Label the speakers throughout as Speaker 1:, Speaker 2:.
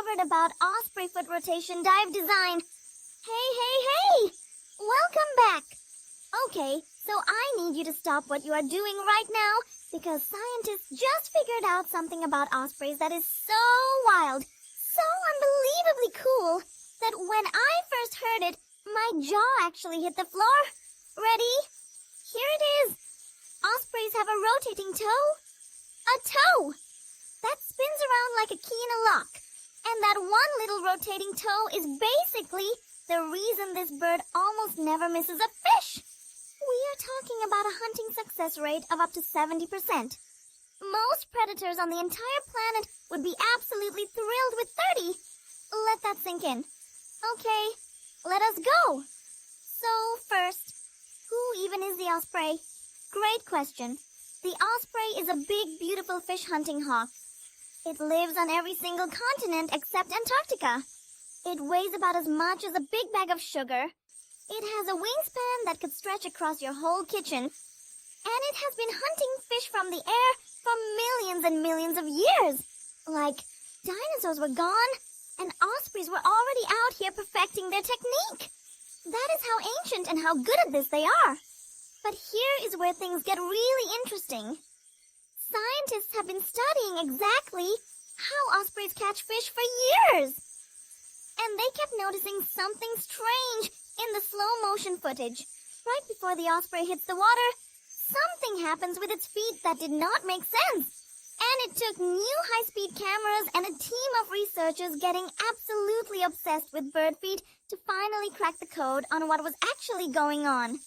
Speaker 1: discovered about osprey foot rotation dive design. Hey! Welcome back! Okay, so I need you to stop what you are doing right now because scientists just figured out something about ospreys that is so wild, so unbelievably cool, that when I first heard it, my jaw actually hit the floor. Ready? Here it is. Ospreys have a rotating toe. A toe! That spins around like a key in a lock. And that one little rotating toe is basically the reason this bird almost never misses a fish. We are talking about a hunting success rate of up to 70%. Most predators on the entire planet would be absolutely thrilled with 30. Let that sink in. Okay, let us go. So first, who even is the osprey? Great question. The osprey is a big, beautiful fish hunting hawk. It lives on every single continent except Antarctica. It weighs about as much as a big bag of sugar. It has a wingspan that could stretch across your whole kitchen. And it has been hunting fish from the air for millions and millions of years. Like, dinosaurs were gone, and ospreys were already out here perfecting their technique. That is how ancient and how good at this they are. But here is where things get really interesting. Scientists have been studying exactly how ospreys catch fish for years. And they kept noticing something strange in the slow motion footage. Right before the osprey hits the water, something happens with its feet that did not make sense. And it took new high-speed cameras and a team of researchers getting absolutely obsessed with bird feet to finally crack the code on what was actually going on.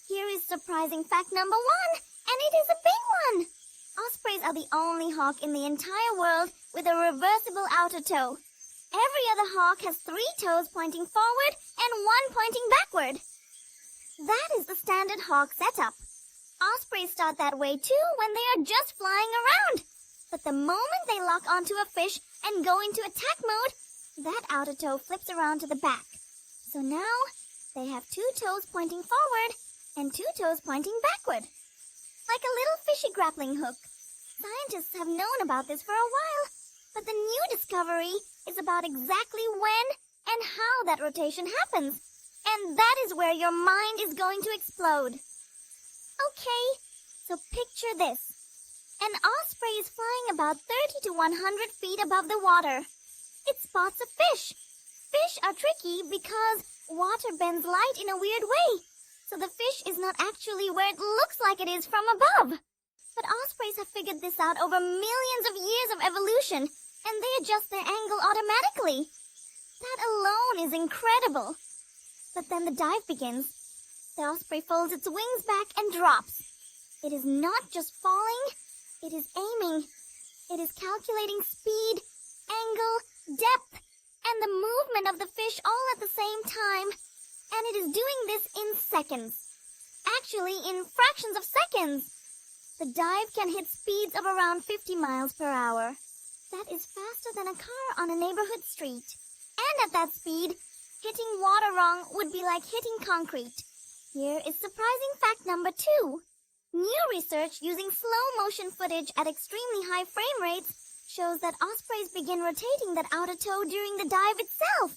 Speaker 1: Here is surprising fact number 1, and it is a big one. Ospreys are the only hawk in the entire world with a reversible outer toe. Every other hawk has 3 toes pointing forward and 1 pointing backward. That is the standard hawk setup. Ospreys start that way too when they are just flying around. But the moment they lock onto a fish and go into attack mode, that outer toe flips around to the back. So now they have 2 toes pointing forward and 2 toes pointing backward. Like a little fishy grappling hook. Scientists have known about this for a while, but the new discovery is about exactly when and how that rotation happens. And that is where your mind is going to explode. Okay, so picture this. An osprey is flying about 30 to 100 feet above the water. It spots a fish. Fish are tricky because water bends light in a weird way. So the fish is not actually where it looks like it is from above. But ospreys have figured this out over millions of years of evolution, and they adjust their angle automatically. That alone is incredible. But then the dive begins. The osprey folds its wings back and drops. It is not just falling, it is aiming. It is calculating speed, angle, depth, and the movement of the fish all at the same time. And it is doing this in seconds. Actually, in fractions of seconds. The dive can hit speeds of around 50 miles per hour. That is faster than a car on a neighborhood street. And at that speed, hitting water wrong would be like hitting concrete. Here is surprising fact number 2. New research using slow motion footage at extremely high frame rates shows that ospreys begin rotating that outer toe during the dive itself.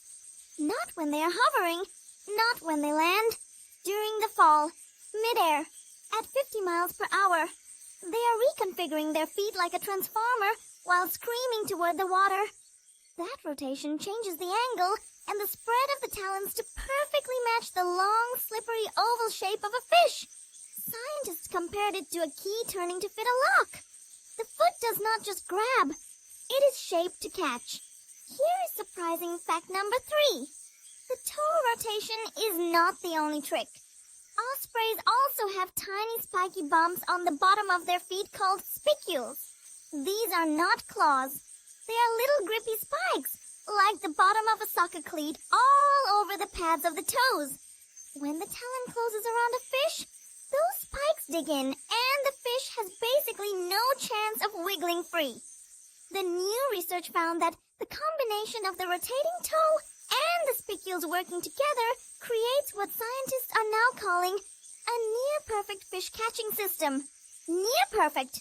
Speaker 1: Not when they are hovering, not when they land, during the fall, midair, at 50 miles per hour. They are reconfiguring their feet like a transformer while screaming toward the water. That rotation changes the angle and the spread of the talons to perfectly match the long, slippery oval shape of a fish. Scientists compared it to a key turning to fit a lock. The foot does not just grab, it is shaped to catch. Here is surprising fact number 3. The toe rotation is not the only trick. Ospreys also have tiny spiky bumps on the bottom of their feet called spicules. These are not claws. They are little grippy spikes, like the bottom of a soccer cleat, all over the pads of the toes. When the talon closes around a fish, those spikes dig in, and the fish has basically no chance of wiggling free. The new research found that the combination of the rotating toe and the spicules working together creates what scientists are now calling a near-perfect fish catching system. Near-perfect.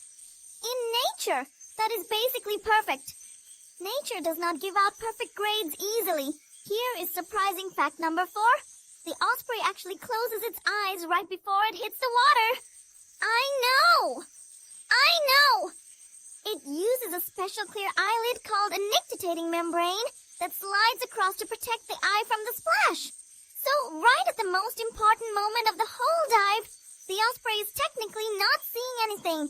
Speaker 1: In nature, that is basically perfect. Nature does not give out perfect grades easily. Here is surprising fact number 4. The osprey actually closes its eyes right before it hits the water. I know! It uses a special clear eyelid called a nictitating membrane that slides across to protect the eye from the splash. So right at the most important moment of the whole dive, the osprey is technically not seeing anything.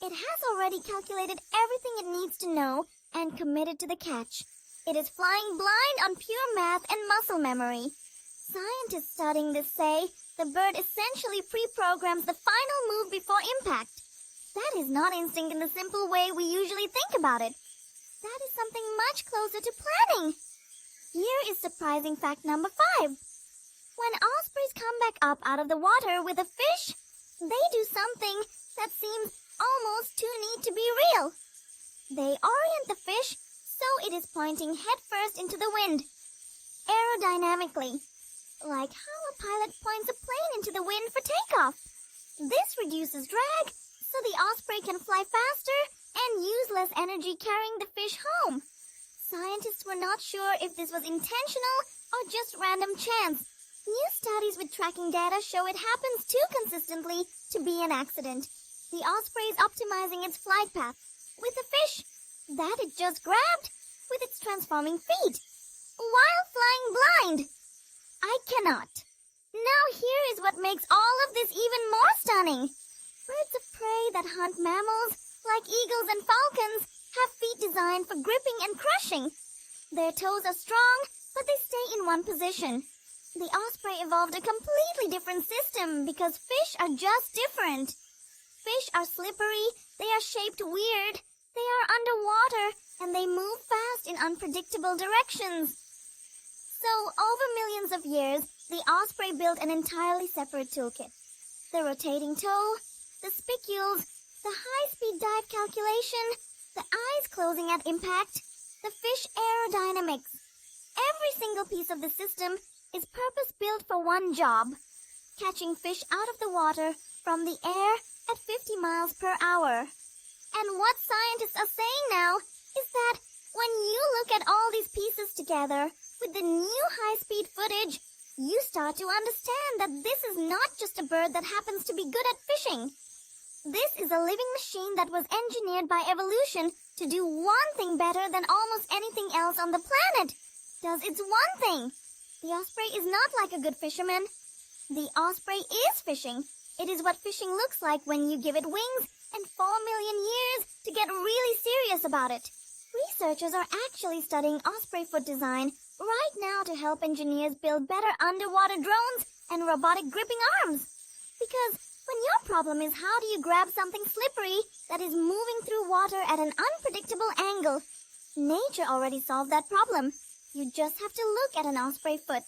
Speaker 1: It has already calculated everything it needs to know and committed to the catch. It is flying blind on pure math and muscle memory. Scientists studying this say the bird essentially pre-programs the final move before impact. That is not instinct in the simple way we usually think about it. That is something much closer to planning. Here is surprising fact number 5. When ospreys come back up out of the water with a fish, they do something that seems almost too neat to be real. They orient the fish so it is pointing headfirst into the wind, aerodynamically, like how a pilot points a plane into the wind for takeoff. This reduces drag, so the osprey can fly faster and use less energy carrying the fish home. Scientists were not sure if this was intentional or just random chance. New studies with tracking data show it happens too consistently to be an accident. The osprey is optimizing its flight path with a fish that it just grabbed with its transforming feet while flying blind. I cannot. Now here is what makes all of this even more stunning. Birds of prey that hunt mammals, like eagles and falcons, have feet designed for gripping and crushing. Their toes are strong, but they stay in one position. The osprey evolved a completely different system because fish are just different. Fish are slippery, they are shaped weird, they are underwater, and they move fast in unpredictable directions. So, over millions of years, the osprey built an entirely separate toolkit. The rotating toe, the spicules, the high-speed dive calculation, the eyes closing at impact, the fish aerodynamics. Every single piece of the system is purpose-built for one job, catching fish out of the water from the air at 50 miles per hour. And what scientists are saying now is that when you look at all these pieces together with the new high-speed footage, you start to understand that this is not just a bird that happens to be good at fishing. This is a living machine that was engineered by evolution to do one thing better than almost anything else on the planet. Does its one thing. The osprey is not like a good fisherman. The osprey is fishing. It is what fishing looks like when you give it wings and 4 million years to get really serious about it. Researchers are actually studying osprey foot design right now to help engineers build better underwater drones and robotic gripping arms. Because when your problem is how do you grab something slippery that is moving through water at an unpredictable angle, nature already solved that problem. You just have to look at an osprey foot.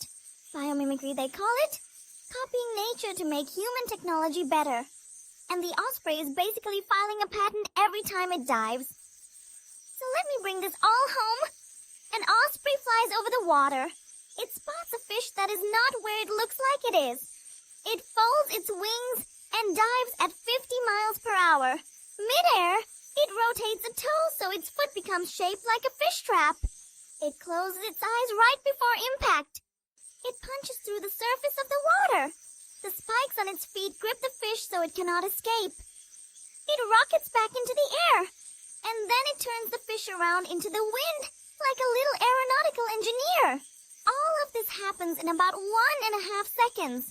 Speaker 1: Biomimicry, they call it. Copying nature to make human technology better. And the osprey is basically filing a patent every time it dives. So let me bring this all home. An osprey flies over the water. It spots a fish that is not where it looks like it is. It folds its wings and dives at 50 miles per hour. Mid-air, it rotates a toe so its foot becomes shaped like a fish trap. It closes its eyes right before impact. It punches through the surface of the water. The spikes on its feet grip the fish so it cannot escape. It rockets back into the air, and then it turns the fish around into the wind like a little aeronautical engineer. All of this happens in about 1.5 seconds.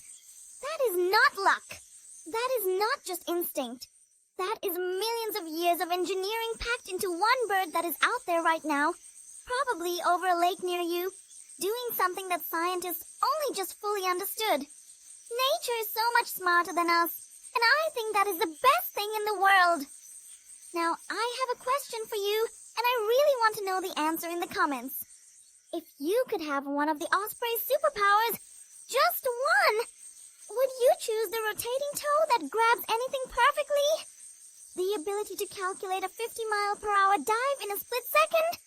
Speaker 1: That is not luck. That is not just instinct. That is millions of years of engineering packed into one bird that is out there right now, probably over a lake near you, doing something that scientists only just fully understood. Nature is so much smarter than us, and I think that is the best thing in the world. Now, I have a question for you, and I really want to know the answer in the comments. If you could have one of the osprey's superpowers, just one, would you choose the rotating toe that grabs anything perfectly? The ability to calculate a 50-mile-per-hour dive in a split second?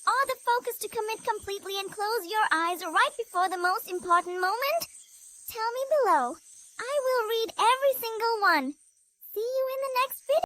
Speaker 1: Or the focus to commit completely and close your eyes right before the most important moment? Tell me below. I will read every single one. See you in the next video.